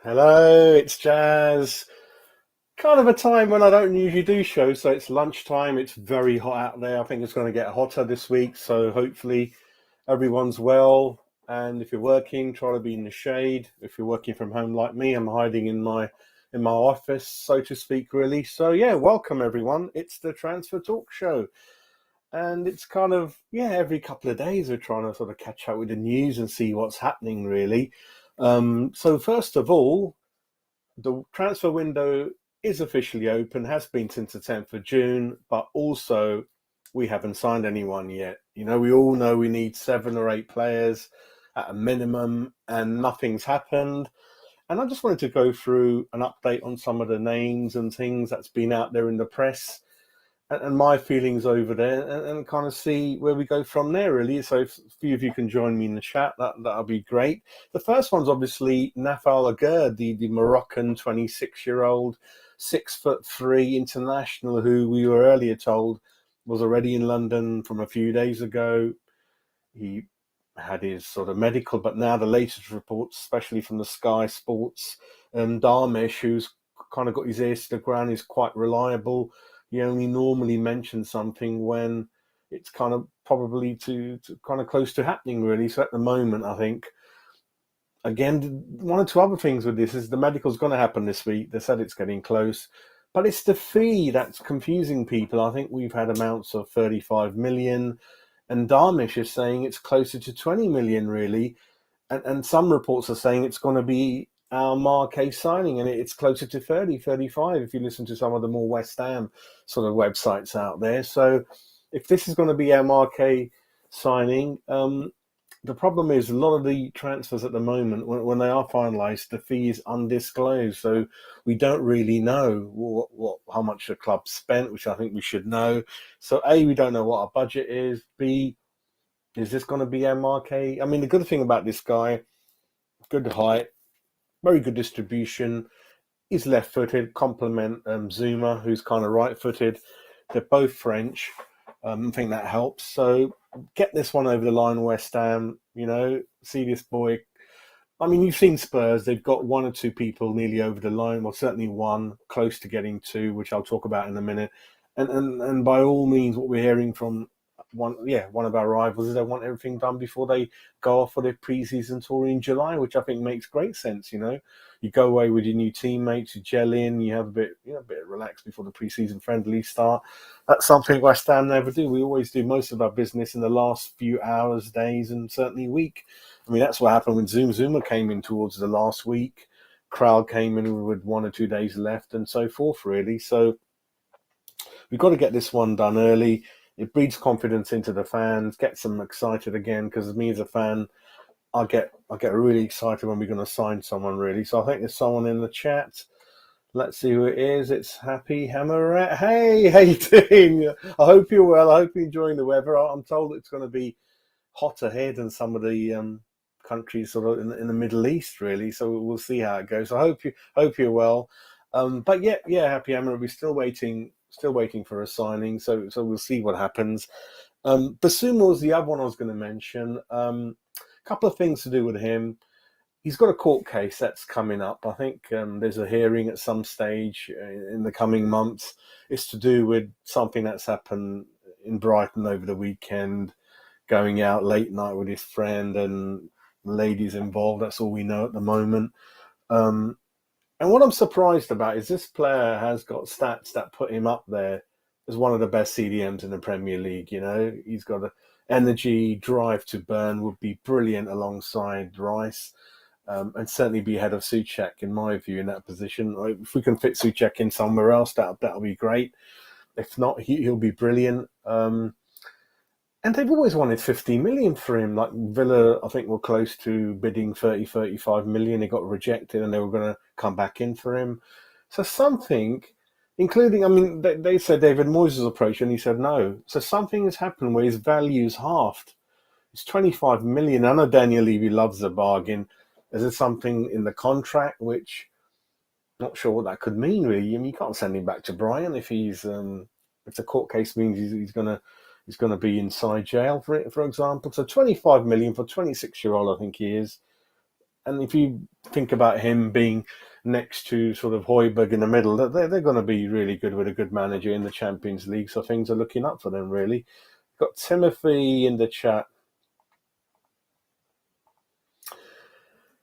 Hello, it's Jazz. Kind of a time when I don't usually do shows, so it's lunchtime. It's very hot out there. I think it's going to get hotter this week, so hopefully everyone's well. And if you're working, try to be in the shade. If you're working from home like me, I'm hiding in my office, so to speak, really. So yeah, welcome everyone. It's the Transfer Talk Show. And it's kind of, yeah, every couple of days we're trying to sort of catch up with the news and see what's happening, really. So first of all, the transfer window is officially open, has been since the 10th of June, but also we haven't signed anyone yet. We all know we need 7 or 8 players at a minimum, and nothing's happened. And I just wanted to go through an update on some of the names and things that's been out there in the press and my feelings over there and kind of see where we go from there, really. So if a few of you can join me in the chat, that'll be great. The first one's obviously Nafal Aguerd, the Moroccan 26-year-old, 6'3" international who we were earlier told was already in London from a few days ago. He had his sort of medical, but now the latest reports, especially from the Sky Sports, Darmish, who's kind of got his ears to the ground, is quite reliable. He only normally mentions something when it's kind of probably to kind of close to happening, really. So at the moment, I think, again, one or two other things with this is the medical's going to happen this week. They said it's getting close, but it's the fee that's confusing people. I think we've had amounts of 35 million, and Darmish is saying it's closer to 20 million, really. And some reports are saying it's going to be our Marquez signing, and it's closer to 30, 35 if you listen to some of the more West Ham sort of websites out there. So if this is going to be our Marquez signing, the problem is a lot of the transfers at the moment, when they are finalised, the fee is undisclosed. So we don't really know how much the club spent, which I think we should know. So A, we don't know what our budget is. B, is this going to be MRK? I mean, the good thing about this guy, good height, very good distribution. He's left-footed, complement Zuma, who's kind of right-footed. They're both French. I think that helps. So get this one over the line, West Ham. See this boy. I mean, you've seen Spurs. They've got one or two people nearly over the line. Well, certainly one close to getting two, which I'll talk about in a minute. And by all means, what we're hearing from one of our rivals is they want everything done before they go off for their pre-season tour in July, which I think makes great sense. You go away with your new teammates, you gel in, you have a bit relaxed before the pre-season friendlies start. That's something West Ham never do. We always do most of our business in the last few hours, days, and certainly week. I mean, that's what happened when Zuma came in towards the last week. Crowd came in with 1 or 2 days left, and so forth, really. So we've got to get this one done early. It breeds confidence into the fans, gets them excited again. Because me as a fan, I get really excited when we're going to sign someone, really. So I think there's someone in the chat. Let's see who it is. It's Happy Hammer. Hey, how you doing? I hope you're well. I hope you're enjoying the weather. I'm told it's going to be hotter here than some of the countries sort of in the Middle East, really. So we'll see how it goes. I hope you're well. But yeah, Happy Hammer. We're still waiting for a signing. So we'll see what happens. Basuma was the other one I was going to mention. Couple of things to do with him. He's got a court case that's coming up. I think there's a hearing at some stage in the coming months. It's to do with something that's happened in Brighton over the weekend, going out late night with his friend and ladies involved. That's all we know at the moment. And what I'm surprised about is this player has got stats that put him up there as one of the best CDMs in the Premier League. He's got an energy, drive to burn, would be brilliant alongside Rice. And certainly be ahead of Souček, in my view, in that position. If we can fit Souček in somewhere else, that'll be great. If not, he'll be brilliant. And they've always wanted 50 million for him. Like Villa, I think, were close to bidding 30, 35 million. They got rejected and they were going to come back in for him. So something, including, I mean, they said David Moyes' approach and he said no. So something has happened where his value is halved. It's 25 million. I know Daniel Levy loves a bargain. Is there something in the contract which, not sure what that could mean, really? I mean, you can't send him back to Brian if if the court case means he's gonna be inside jail for example. So 25 million for 26-year-old, I think he is. and if you think about him being next to sort of Højbjerg in the middle, they're going to be really good with a good manager in the Champions League. So things are looking up for them, really. Got Timothy in the chat.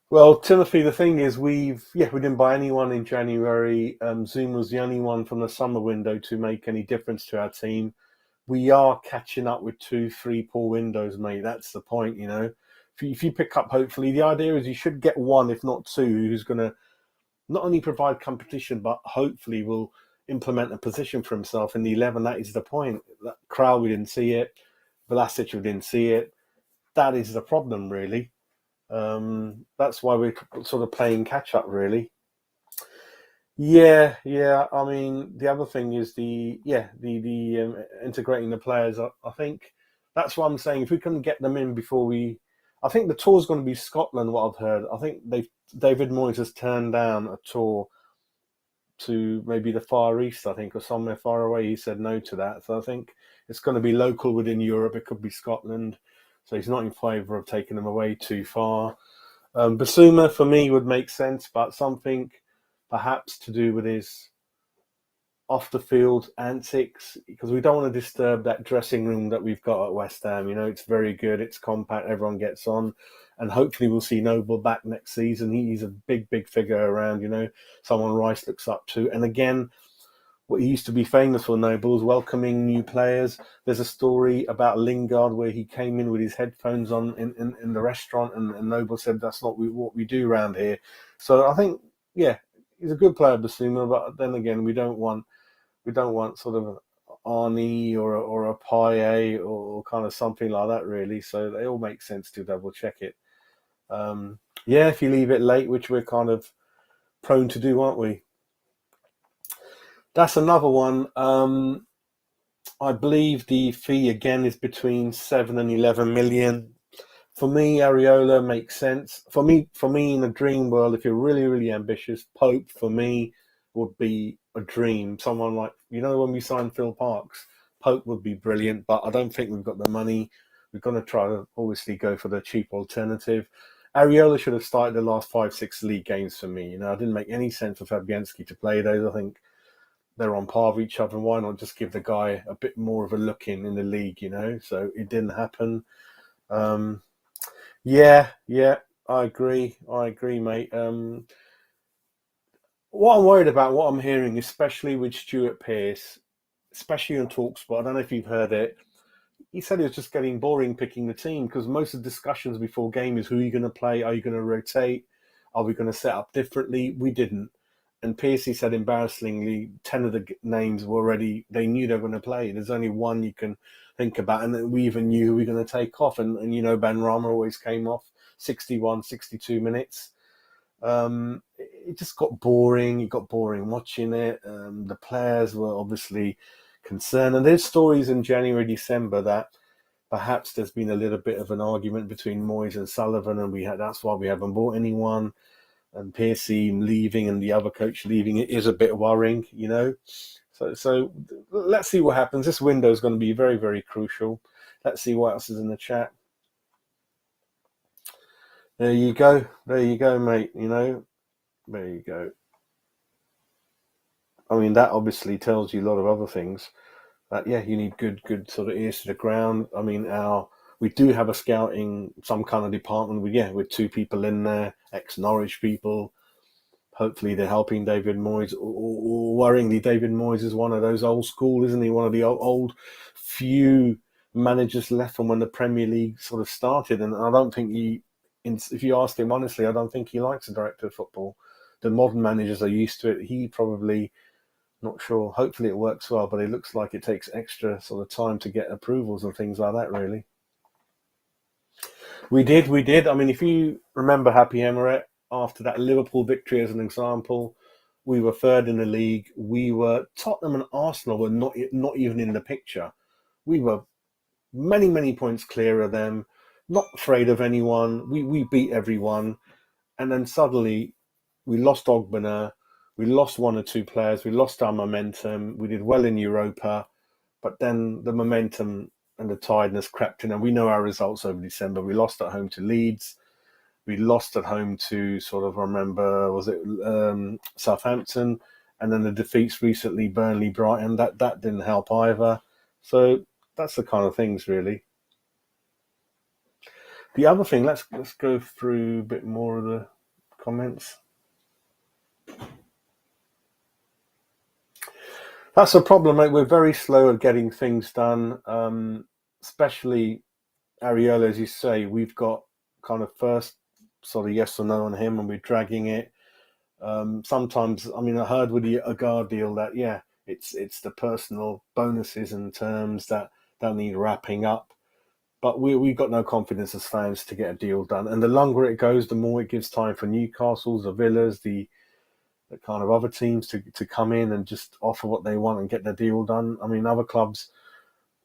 Well, Timothy, the thing is, we didn't buy anyone in January. Zoom was the only one from the summer window to make any difference to our team. We are catching up with 2, 3 poor windows, mate. That's the point, you know. If you pick up, hopefully, the idea is you should get one, if not two, who's going to not only provide competition, but hopefully will implement a position for himself in the 11. That is the point. That Král, we didn't see it. Vlasic, we didn't see it. That is the problem, really. That's why we're sort of playing catch up, really. Yeah. I mean, the other thing is the integrating the players. I think that's what I'm saying. If we can get them in before I think the tour's going to be Scotland. What I've heard, I think David Moyes has turned down a tour to maybe the Far East, I think, or somewhere far away. He said no to that. So I think it's going to be local within Europe. It could be Scotland. So he's not in favour of taking them away too far. Bissouma, for me, would make sense, but something perhaps to do with his off-the-field antics, because we don't want to disturb that dressing room that we've got at West Ham. You know, it's very good, it's compact, everyone gets on, and hopefully we'll see Noble back next season. He's a big figure around, you know, someone Rice looks up to. And again, what he used to be famous for, Noble, is welcoming new players. There's a story about Lingard where he came in with his headphones on in the restaurant, and Noble said that's not what we do around here. So I think, yeah, he's a good player, Bissouma, but then again, we don't want sort of Arnie or a Payet or kind of something like that, really. So they all make sense to double check it. If you leave it late, which we're kind of prone to do, aren't we? That's another one. I believe the fee again is between 7 and 11 million. For me, Areola makes sense. For me, in a dream world, if you're really ambitious, Pope for me would be a dream. Someone like, you know, when we signed Phil Parks, Pope would be brilliant, but I don't think we've got the money. We're going to try to obviously go for the cheap alternative. Areola should have started the last 5-6 league games for me. You know, I didn't make any sense for Fabianski to play those. I think they're on par with each other, and why not just give the guy a bit more of a look in the league, you know? So it didn't happen. Yeah, I agree, mate. What I'm worried about, what I'm hearing, especially with Stuart Pearce, especially on TalkSport, I don't know if you've heard it, he said it was just getting boring picking the team, because most of the discussions before game is who are you going to play, are you going to rotate, are we going to set up differently? We didn't. And Pearcey said, embarrassingly, 10 of the names were already, they knew they were going to play. There's only one you can think about, and we even knew who we were going to take off. And you know, Benrahma always came off 61, 62 minutes. It just got boring. It got boring watching it. The players were obviously concerned. And there's stories in January, December that perhaps there's been a little bit of an argument between Moyes and Sullivan, and that's why we haven't bought anyone. And Pearcey leaving and the other coach leaving, it is a bit worrying, you know. So let's see what happens. This window is going to be very crucial. Let's see what else is in the chat. There you go, mate. You know, there you go. I mean, that obviously tells you a lot of other things. That you need good sort of ears to the ground. I mean, we do have a scouting, some kind of department with 2 people in there, ex-Norwich people. Hopefully they're helping David Moyes. Or worryingly, David Moyes is one of those old school, isn't he? One of the old few managers left from when the Premier League sort of started. And I don't think if you ask him honestly, I don't think he likes a director of football. The modern managers are used to it. He probably, not sure. Hopefully it works well, but it looks like it takes extra sort of time to get approvals and things like that, really. We did. I mean, if you remember Happy Emirate, after that Liverpool victory as an example, we were third in the league. Tottenham and Arsenal were not even in the picture. We were many points clear of them, not afraid of anyone. We beat everyone. And then suddenly we lost Ogbonna, we lost 1 or 2 players, we lost our momentum. We did well in Europa, but then the momentum and the tiredness crept in, and we know our results over December. We lost at home to Leeds. We lost at home to sort of, I remember, was it Southampton, and then the defeats recently, Burnley, Brighton. That didn't help either. So that's the kind of things really. The other thing, let's go through a bit more of the comments. That's a problem, mate. We're very slow at getting things done, especially Areola, as you say. We've got kind of first sort of yes or no on him, and we're dragging it. Sometimes, I mean, I heard with the Agar deal that it's the personal bonuses and terms that need wrapping up. But we've got no confidence as fans to get a deal done. And the longer it goes, the more it gives time for Newcastle's, the Villas, the kind of other teams to come in and just offer what they want and get the deal done. I mean, other clubs,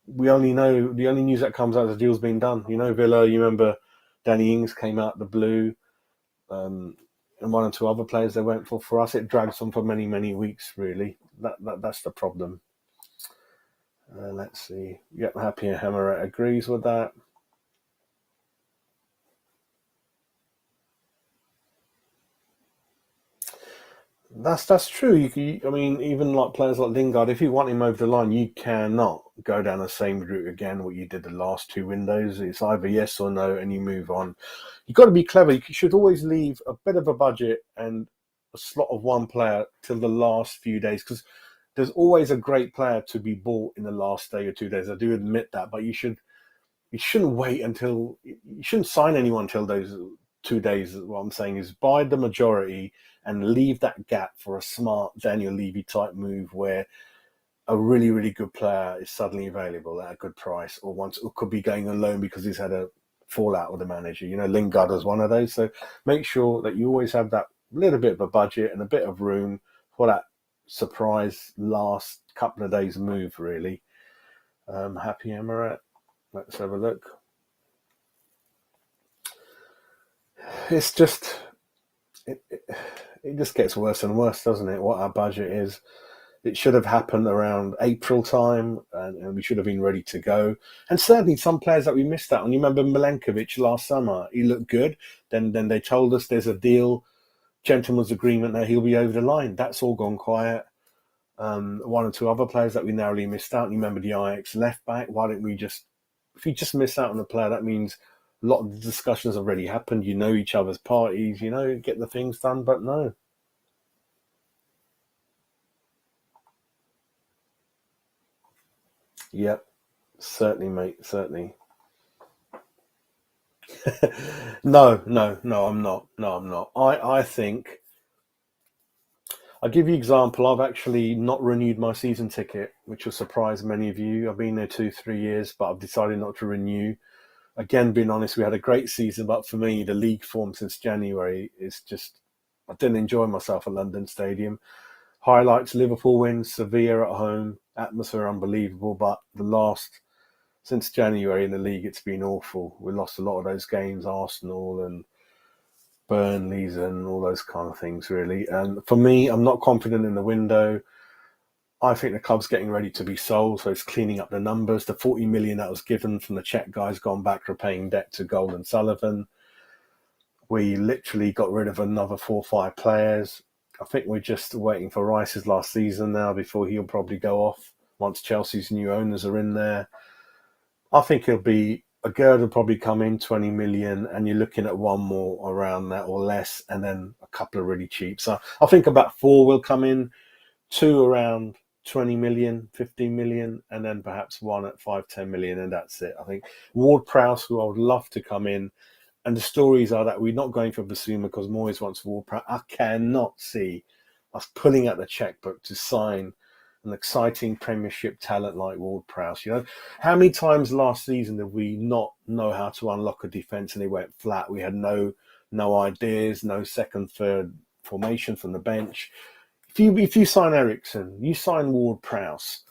we only know, the only news that comes out is the deal's been done. You know, Villa, you remember Danny Ings came out the blue, and one or two other players they went for. For us, it drags on for many, many weeks, really. That's the problem. Let's see. Yep, Happy and Hammerat agrees with that. That's true. I mean, even like players like Lingard, if you want him over the line, you cannot go down the same route again. What you did the last two windows, it's either yes or no, and you move on. You've got to be clever. You should always leave a bit of a budget and a slot of one player till the last few days, because there's always a great player to be bought in the last day or 2 days. I do admit that, but you shouldn't wait until, you shouldn't sign anyone until those 2 days. What I'm saying is buy the majority and leave that gap for a smart Daniel Levy type move where a really, really good player is suddenly available at a good price, or could be going on loan because he's had a fallout with the manager. You know, Lingard is one of those. So make sure that you always have that little bit of a budget and a bit of room for that surprise last couple of days move, really. Happy Emirat. Let's have a look. It's just, it just gets worse and worse, doesn't it? What our budget is. It should have happened around April time, and we should have been ready to go. And certainly some players that we missed out on. You remember Milenkovic last summer? He looked good. Then they told us there's a deal, gentleman's agreement that he'll be over the line. That's all gone quiet. One or two other players that we narrowly missed out. You remember the Ajax left back? Why don't we just, if you just miss out on a player, that means a lot of the discussions have already happened. You know each other's parties, get the things done, but no. Yep, certainly, mate, certainly. No, I'm not. No, I'm not. I think, I'll give you an example. I've actually not renewed my season ticket, which will surprise many of you. I've been there 2, 3 years, but I've decided not to renew. Again, being honest, we had a great season, but for me, the league form since January is just, I didn't enjoy myself at London Stadium. Highlights: Liverpool win, Sevilla at home, atmosphere unbelievable, but since January in the league, it's been awful. We lost a lot of those games, Arsenal and Burnley's and all those kind of things, really. And for me, I'm not confident in the window. I think the club's getting ready to be sold, so it's cleaning up the numbers. The 40 million that was given from the Czech guys gone back repaying debt to Gold and Sullivan. We literally got rid of another 4 or 5 players. I think we're just waiting for Rice's last season now before he'll probably go off once Chelsea's new owners are in there. I think it'll be, a gird will probably come in 20 million, and you're looking at one more around that or less, and then a couple of really cheap. So I think about 4 will come in, 2 around 20 million, 15 million, and then perhaps one at 5, 10 million, and that's it. I think Ward-Prowse, who I would love to come in, and the stories are that we're not going for Basuma because Moyes wants Ward-Prowse. I cannot see us pulling out the checkbook to sign an exciting Premiership talent like Ward-Prowse. How many times last season did we not know how to unlock a defence and it went flat? We had no ideas, no second, third formation from the bench. If you sign Ericsson, you sign Ward-Prowse,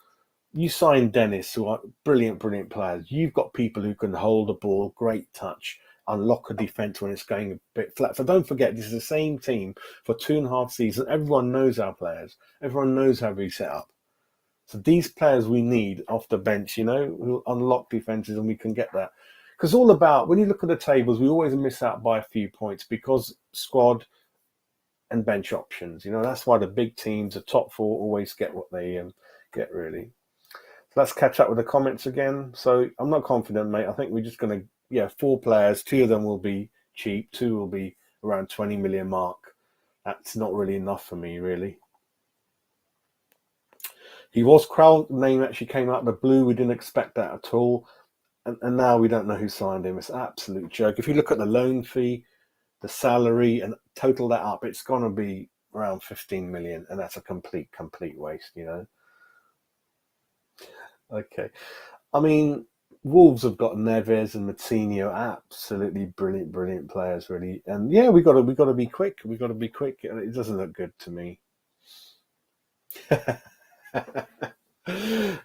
you sign Dennis, who are brilliant players. You've got people who can hold the ball, great touch, unlock a defence when it's going a bit flat. So don't forget, this is the same team for 2.5 seasons. Everyone knows our players. Everyone knows how we set up. So these players we need off the bench, who unlock defences, and we can get that. because all about when you look at the tables, we always miss out by a few points because squad and bench options. That's why the big teams, the top four, always get what they get really. So let's catch up with the comments again. So I'm not confident, mate. I think we're just going to, 4 players. 2 of them will be cheap. 2 will be around 20 million mark. That's not really enough for me, really. He was Krul name actually came out of the blue. We didn't expect that at all. And now we don't know who signed him. It's an absolute joke. If you look at the loan fee, the salary, and total that up, it's going to be around 15 million. And that's a complete waste, Okay. I mean, Wolves have got Neves and Moutinho, absolutely brilliant players, really. And yeah, we got to be quick. We got to be quick. And it doesn't look good to me.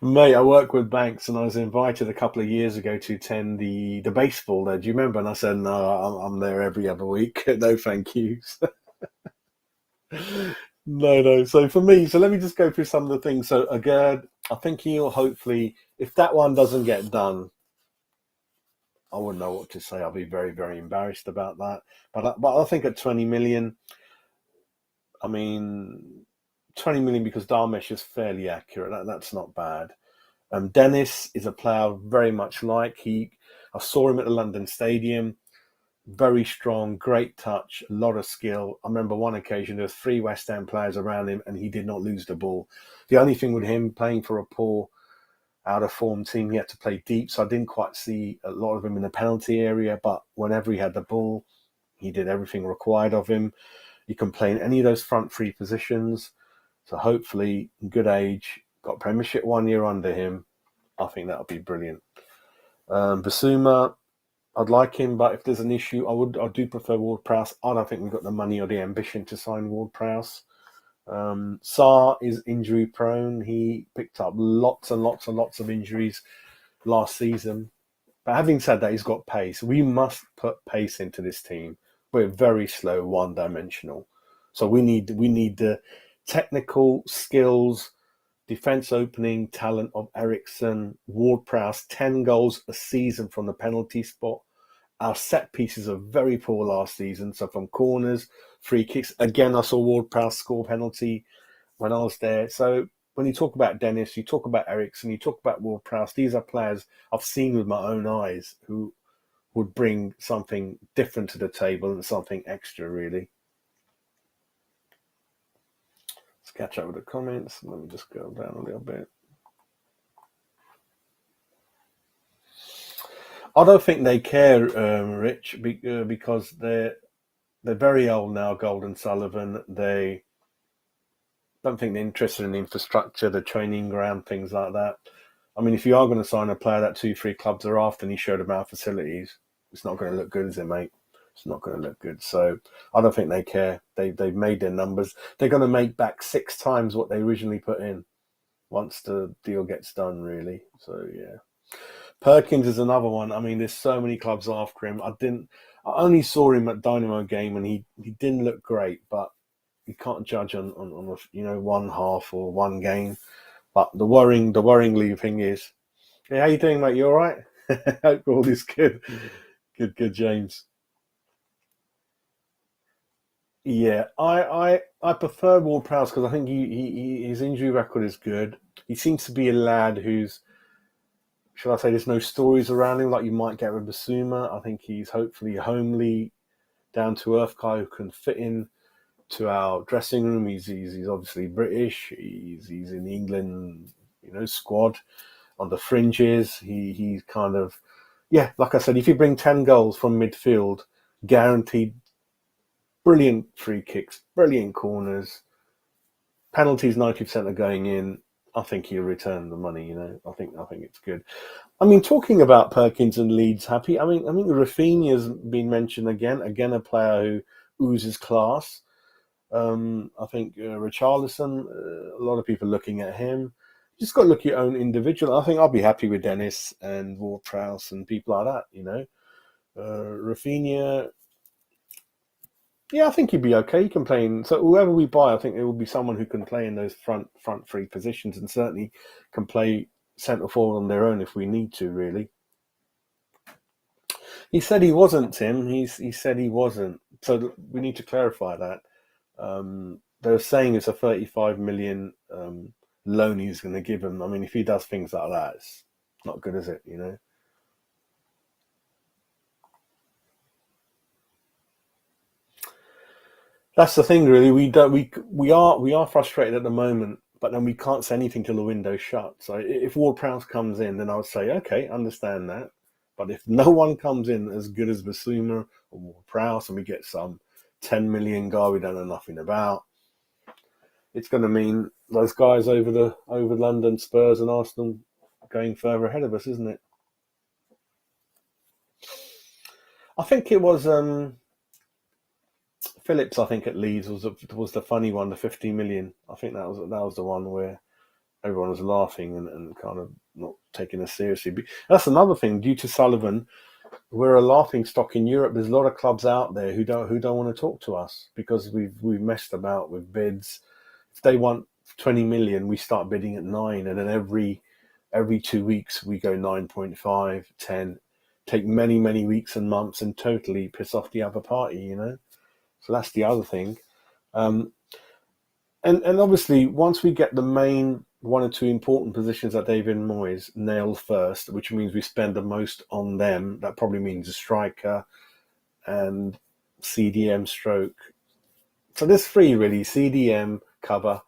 Mate, I work with banks, and I was invited a couple of years ago to attend the baseball there. Do you remember? And I said, no, I'm there every other week. No, thank you. No. So for me, let me just go through some of the things. So Agard, I think he'll hopefully, if that one doesn't get done, I wouldn't know what to say. I'll be very embarrassed about that. But I think at 20 million, I mean, 20 million because Darmesh is fairly accurate. That's not bad. Dennis is a player very much like I saw him at the London Stadium. Very strong, great touch, a lot of skill. I remember one occasion there was 3 West Ham players around him and he did not lose the ball. The only thing with him playing for a poor, out of form team, he had to play deep, so I didn't quite see a lot of him in the penalty area. But whenever he had the ball, he did everything required of him. He can play in any of those front 3 positions. So hopefully, good age, got Premiership 1 year under him. I think that'll be brilliant. Basuma, I'd like him, but if there's an issue, I do prefer Ward-Prowse. I don't think we've got the money or the ambition to sign Ward-Prowse. Sarr is injury prone. He picked up lots and lots of injuries last season. But having said that, he's got pace. We must put pace into this team. We're very slow, one-dimensional. So we need the technical skills, defense opening talent of Eriksen, Ward-Prowse, 10 goals a season from the penalty spot. Our set pieces are very poor last season. So from corners, free kicks, again, I saw Ward-Prowse score penalty when I was there. So when you talk about Dennis, you talk about Eriksen, you talk about Ward-Prowse, these are players I've seen with my own eyes who would bring something different to the table and something extra, really. Let's catch up with the comments. Let me just go down a little bit. I don't think they care, Rich, because they're very old now, Gold and Sullivan. They don't think they're interested in the infrastructure, the training ground, things like that. I mean, if you are going to sign a player that 2-3 clubs are after and he showed about facilities, it's not going to look good, is it, mate? It's not going to look good. So I don't think they care. They've made their numbers. They're going to make back 6 times what they originally put in once the deal gets done, really. So, yeah. Perkins is another one. I mean, there's so many clubs after him. I only saw him at Dynamo game and he didn't look great, but you can't judge on one half or one game. But the worryingly thing is, hey, how you doing, mate? You all right? Hope all is good. Good, James. Yeah, I prefer Ward-Prowse because I think his injury record is good. He seems to be a lad who's, should I say, there's no stories around him like you might get with Basuma. I think he's hopefully a homely, down to earth guy who can fit in to our dressing room. He's obviously British. He's in the England, squad on the fringes. He's kind of, like I said, if you bring 10 goals from midfield, guaranteed, brilliant free kicks, brilliant corners, penalties 90% are going in. I think he'll return the money. I think it's good. I mean, talking about Perkins and Leeds happy. I mean, Rafinha's been mentioned again. Again, a player who oozes class. I think Richarlison, a lot of people looking at him. You just got to look at your own individual. I think I'll be happy with Dennis and Ward-Prowse and people like that, Rafinha, yeah, I think he'd be okay. He can play in. So whoever we buy, I think it will be someone who can play in those front 3 positions and certainly can play centre forward on their own if we need to, really. He said he wasn't, Tim. He said he wasn't. So we need to clarify that. They're saying it's a 35 million loan he's going to give him. I mean, if he does things like that, it's not good, is it? You know. That's the thing, really. We are frustrated at the moment, but then we can't say anything till the window's shut. So if Ward-Prowse comes in, then I would say, okay, understand that. But if no one comes in as good as Basuma or Ward-Prowse, and we get some 10 million guy we don't know nothing about, it's going to mean those guys over London, Spurs, and Arsenal going further ahead of us, isn't it? I think it was Phillips. I think at Leeds was the funny one, the 50 million. I think that was the one where everyone was laughing and kind of not taking us seriously. But that's another thing. Due to Sullivan, we're a laughing stock in Europe. There's a lot of clubs out there who don't want to talk to us because we've messed about with bids. If they want 20 million, we start bidding at 9, and then every 2 weeks we go 9.5, 10. Take many weeks and months and totally piss off the other party. So that's the other thing. Um, and obviously, once we get the main one or two important positions that David Moyes nailed first, which means we spend the most on them, that probably means a striker and CDM stroke. So there's three really: CDM cover,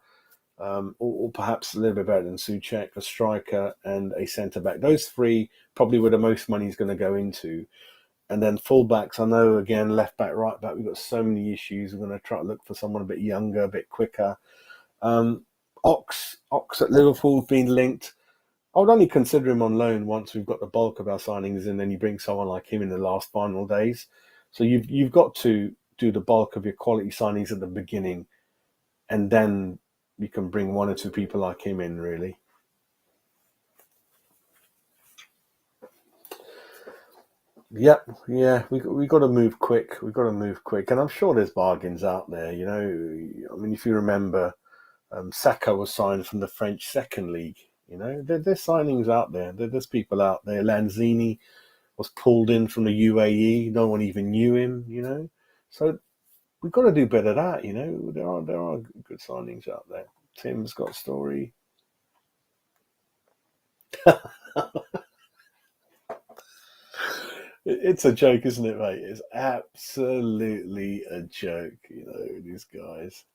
or perhaps a little bit better than Souček, a striker and a centre back. Those three probably where the most money is going to go into. And then fullbacks, I know again, left back, right back, we've got so many issues. We're going to try to look for someone a bit younger, a bit quicker. Ox at Liverpool been linked. I would only consider him on loan once we've got the bulk of our signings, and then you bring someone like him in the last final days. So you've got to do the bulk of your quality signings at the beginning, and then you can bring one or two people like him in. Really, yeah. We got to move quick. We got to move quick, and I'm sure there's bargains out there. I mean, if you remember, Saka was signed from the French Second League. There's signings out there. There's people out there. Lanzini was pulled in from the UAE. No one even knew him. So we've got to do better at that. There are good signings out there. Tim's got a story. It's a joke, isn't it, mate? It's absolutely a joke. These guys.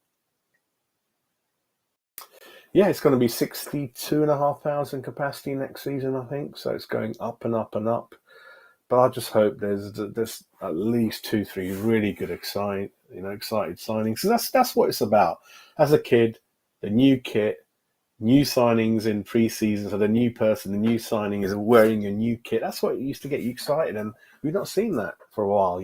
Yeah, it's going to be 62,500 capacity next season, I think. So it's going up and up and up. But I just hope there's at least two, three really good excited signings. So that's what it's about. As a kid, the new kit, new signings in pre-season. So the new person, the new signing is wearing a new kit. That's what used to get you excited, and we've not seen that for a while.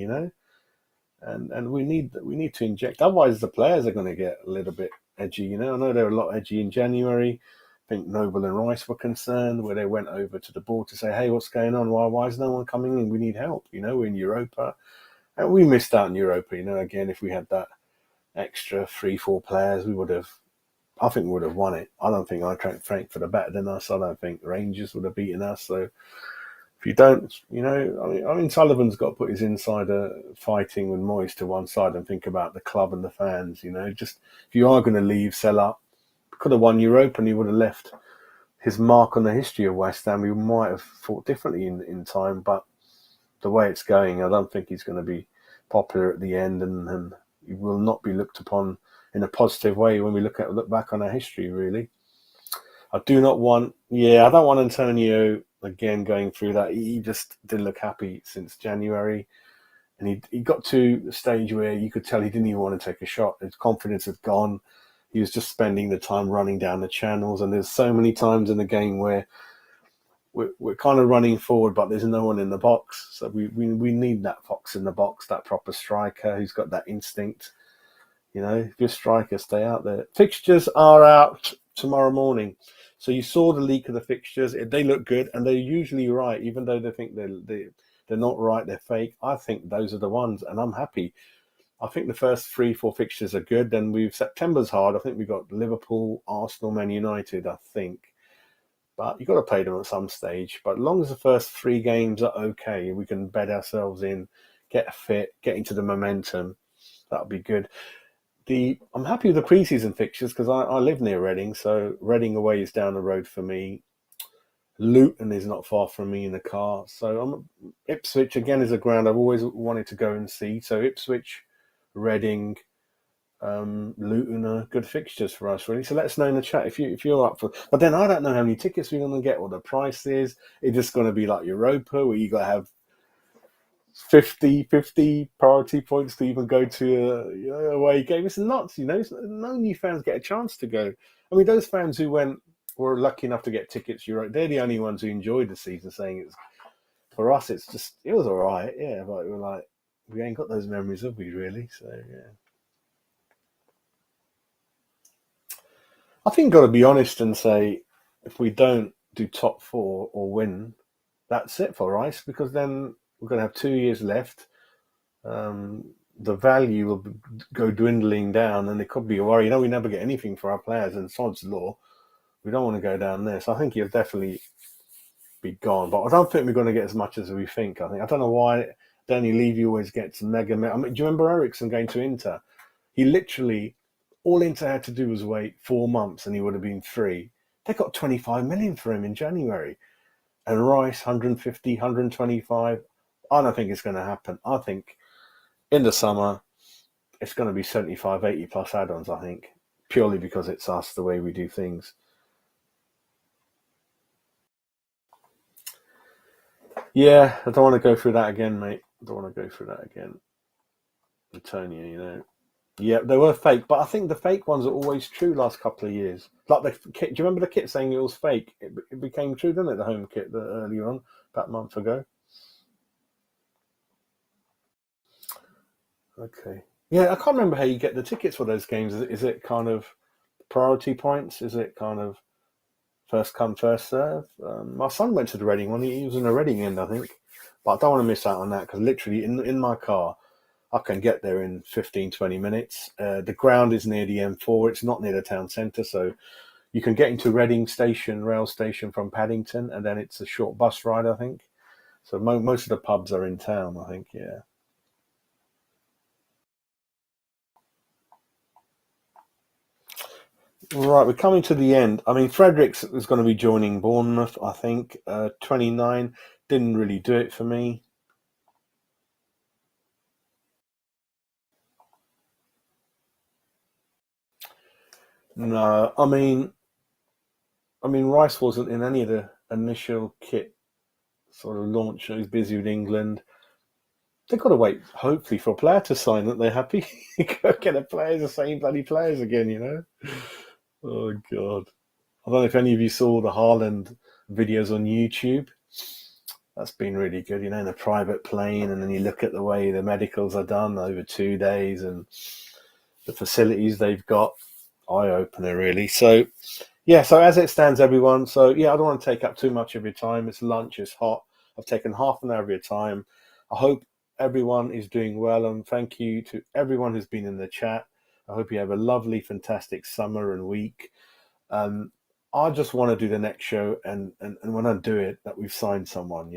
And we need to inject. Otherwise, the players are going to get a little bit edgy. I know they were a lot edgy in January. I think Noble and Rice were concerned where they went over to the board to say, "Hey, what's going on? Why is no one coming in? We need help. We're in Europa, and we missed out in Europa. Again, if we had that extra 3-4 players, we would have. I think we would have won it. I don't think Eintracht Frankfurt are better than us. I don't think Rangers would have beaten us. So if you don't, I mean, Sullivan's got to put his insider fighting with Moyes to one side and think about the club and the fans. Just if you are going to leave, sell up. Could have won Europa and he would have left his mark on the history of West Ham. We might have thought differently in time, but the way it's going, I don't think he's going to be popular at the end, and he will not be looked upon in a positive way when we look back on our history. Really, I don't want Antonio again going through that. He just didn't look happy since January, and he got to a stage where you could tell he didn't even want to take a shot. His confidence had gone. He was just spending the time running down the channels, and there's so many times in the game where we're kind of running forward, but there's no one in the box. So we need that fox in the box, that proper striker who's got that instinct. If you're a striker, stay out there. Fixtures are out tomorrow morning. So you saw the leak of the fixtures. They look good, and they're usually right, even though they think they're not right, they're fake. I think those are the ones, and I'm happy. I think the first 3-4 fixtures are good. Then September's hard. I think we've got Liverpool, Arsenal, Man United, I think. but you've got to play them at some stage. But as long as the first 3 games are okay, we can bed ourselves in, get fit, get into the momentum. That'll be good. I'm happy with the preseason fixtures because I live near Reading, so Reading away is down the road for me. Luton is not far from me in the car. So Ipswich again is a ground I've always wanted to go and see. So Ipswich, Reading, Luton are good fixtures for us, really. So let us know in the chat if you're up for. But then I don't know how many tickets we're going to get, what the price is. It's just going to be like Europa, where you got to have 50 priority points to even go to a away game. It's nuts, no new fans get a chance to go. I mean, those fans who were lucky enough to get tickets, they're the only ones who enjoyed the season, saying it's for us, it was all right, yeah, but we're like, we ain't got those memories, have we, really? So, yeah. I think got to be honest and say, if we don't do top 4 or win, that's it for Rice, because then we're going to have 2 years left. The value will go dwindling down, and it could be a worry. We never get anything for our players, and sod's law. We don't want to go down there. So I think he'll definitely be gone. But I don't think we're going to get as much as we think. I don't know why Danny Levy always gets mega. I mean, do you remember Ericsson going to Inter? He literally, all Inter had to do was wait 4 months and he would have been free. They got 25 million for him in January. And Rice, 150, 125. I don't think it's going to happen. I think in the summer, it's going to be 75, 80 plus add-ons, I think, purely because it's us, the way we do things. Yeah, I don't want to go through that again, mate. I don't want to go through that again. Antonio, Yeah, they were fake, but I think the fake ones are always true last couple of years. Like the kit, do you remember the kit saying it was fake? It became true, didn't it, the home kit earlier on, about a month ago? Okay. Yeah, I can't remember how you get the tickets for those games. Is it kind of priority points? Is it kind of first come, first serve? My son went to the Reading one. He was in the Reading end, I think. But I don't want to miss out on that because literally in my car, I can get there in 15, 20 minutes. The ground is near the M4. It's not near the town centre. So you can get into Reading station, rail station from Paddington, and then it's a short bus ride, I think. So most of the pubs are in town, I think, yeah. Right, we're coming to the end. I mean, Fredericks is going to be joining Bournemouth, I think. 29 didn't really do it for me. No, I mean, Rice wasn't in any of the initial kit sort of launch. He's busy with England. They've got to wait, hopefully, for a player to sign that they're happy. Get a player, the same bloody players again. Oh, God. I don't know if any of you saw the Haaland videos on YouTube. That's been really good, in a private plane, and then you look at the way the medicals are done over 2 days and the facilities they've got. Eye opener, really. So, yeah, so as it stands, everyone. So, yeah, I don't want to take up too much of your time. It's lunch, it's hot. I've taken half an hour of your time. I hope everyone is doing well, and thank you to everyone who's been in the chat. I hope you have a lovely, fantastic summer and week. I just want to do the next show, and when I do it, that we've signed someone.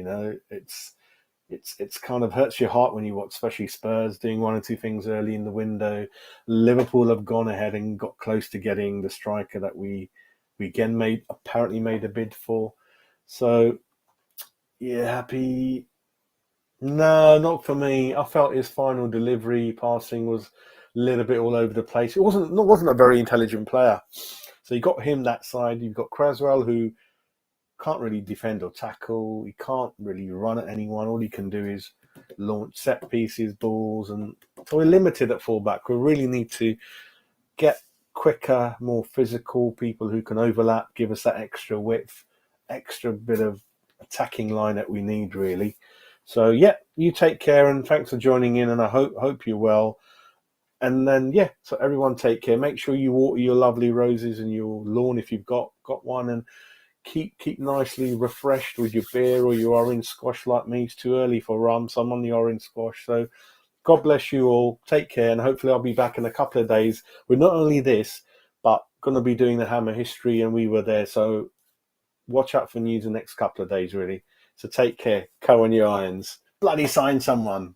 It's kind of hurts your heart when you watch, especially Spurs doing one or two things early in the window. Liverpool have gone ahead and got close to getting the striker that we again apparently made a bid for. So yeah, happy. No, not for me. I felt his final delivery passing was a little bit all over the place. It wasn't a very intelligent player. So you got him that side. You've got Cresswell, who can't really defend or tackle. He can't really run at anyone. All he can do is launch set pieces, balls, and so we're limited at fullback. We really need to get quicker, more physical people who can overlap, give us that extra width, extra bit of attacking line that we need, really. So yeah, you take care, and thanks for joining in, and I hope you're well. And then yeah, so everyone take care. Make sure you water your lovely roses in your lawn if you've got one, and keep nicely refreshed with your beer or your orange squash like me. It's too early for rum, so I'm on the orange squash. So God bless you all. Take care, and hopefully I'll be back in a couple of days with not only this, but going to be doing the Hammer history, and we were there. So watch out for news the next couple of days, really. So take care. Co on your irons. Bloody sign someone.